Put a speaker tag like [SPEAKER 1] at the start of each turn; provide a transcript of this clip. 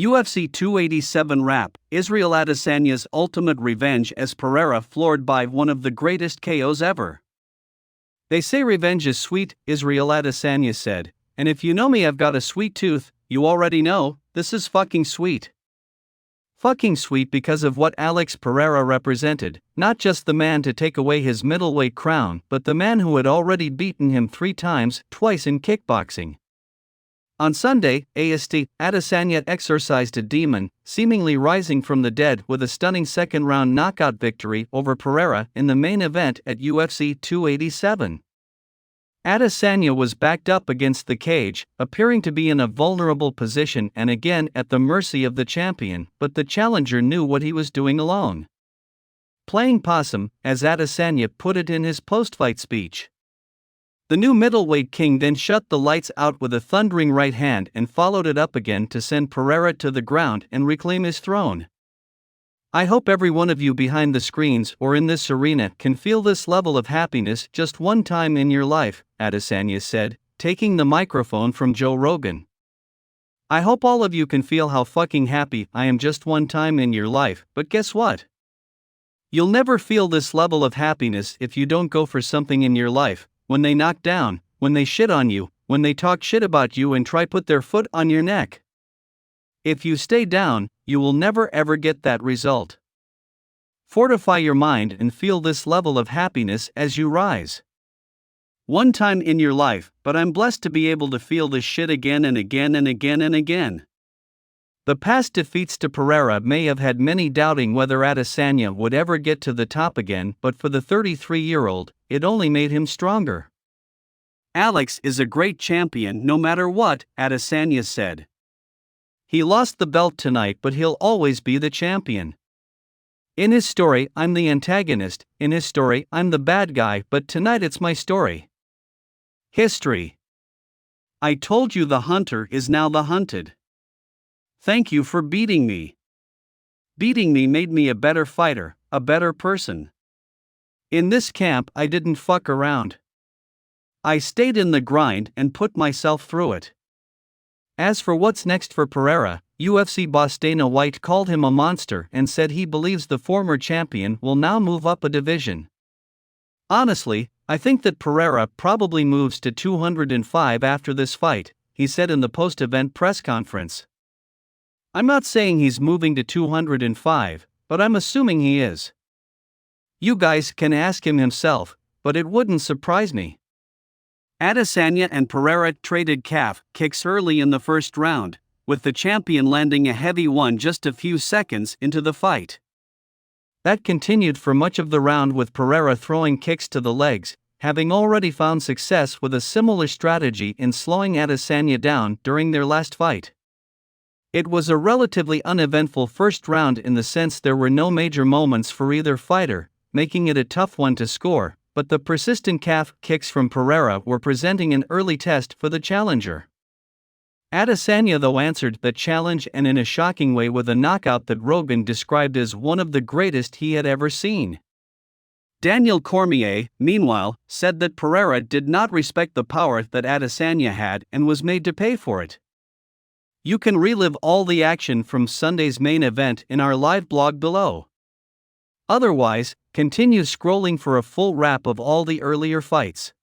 [SPEAKER 1] UFC 287 Wrap Israel Adesanya's ultimate revenge as Pereira floored by one of the greatest KOs ever. They say revenge is sweet, Israel Adesanya said, and if you know me, I've got a sweet tooth. You already know, this is fucking sweet. Fucking sweet because of what Alex Pereira represented, not just the man to take away his middleweight crown, but the man who had already beaten him 3 times, twice in kickboxing. On Sunday, Adesanya exorcised a demon, seemingly rising from the dead with a stunning second-round knockout victory over Pereira in the main event at UFC 287. Adesanya was backed up against the cage, appearing to be in a vulnerable position and again at the mercy of the champion, but the challenger knew what he was doing alone. Playing possum, as Adesanya put it in his post-fight speech. The new middleweight king then shut the lights out with a thundering right hand and followed it up again to send Pereira to the ground and reclaim his throne. I hope every one of you behind the screens or in this arena can feel this level of happiness just one time in your life, Adesanya said, taking the microphone from Joe Rogan. I hope all of you can feel how fucking happy I am just one time in your life, but guess what? You'll never feel this level of happiness if you don't go for something in your life. When they knock down, when they shit on you, when they talk shit about you and try put their foot on your neck. If you stay down, you will never ever get that result. Fortify your mind and feel this level of happiness as you rise. One time in your life, but I'm blessed to be able to feel this shit again and again and again and again. The past defeats to Pereira may have had many doubting whether Adesanya would ever get to the top again, but for the 33-year-old, it only made him stronger. Alex is a great champion no matter what, Adesanya said. He lost the belt tonight, but he'll always be the champion. In his story, I'm the antagonist, in his story, I'm the bad guy, but tonight it's my story. History. I told you the hunter is now the hunted. Thank you for beating me. Beating me made me a better fighter, a better person. In this camp, I didn't fuck around. I stayed in the grind and put myself through it. As for what's next for Pereira, UFC boss Dana White called him a monster and said he believes the former champion will now move up a division. Honestly, I think that Pereira probably moves to 205 after this fight, he said in the post-event press conference. I'm not saying he's moving to 205, but I'm assuming he is. You guys can ask him himself, but it wouldn't surprise me. Adesanya and Pereira traded calf kicks early in the first round, with the champion landing a heavy one just a few seconds into the fight. That continued for much of the round with Pereira throwing kicks to the legs, having already found success with a similar strategy in slowing Adesanya down during their last fight. It was a relatively uneventful first round in the sense there were no major moments for either fighter, making it a tough one to score, but the persistent calf kicks from Pereira were presenting an early test for the challenger. Adesanya though answered that challenge and in a shocking way with a knockout that Rogan described as one of the greatest he had ever seen. Daniel Cormier, meanwhile, said that Pereira did not respect the power that Adesanya had and was made to pay for it. You can relive all the action from Sunday's main event in our live blog below. Otherwise, continue scrolling for a full wrap of all the earlier fights.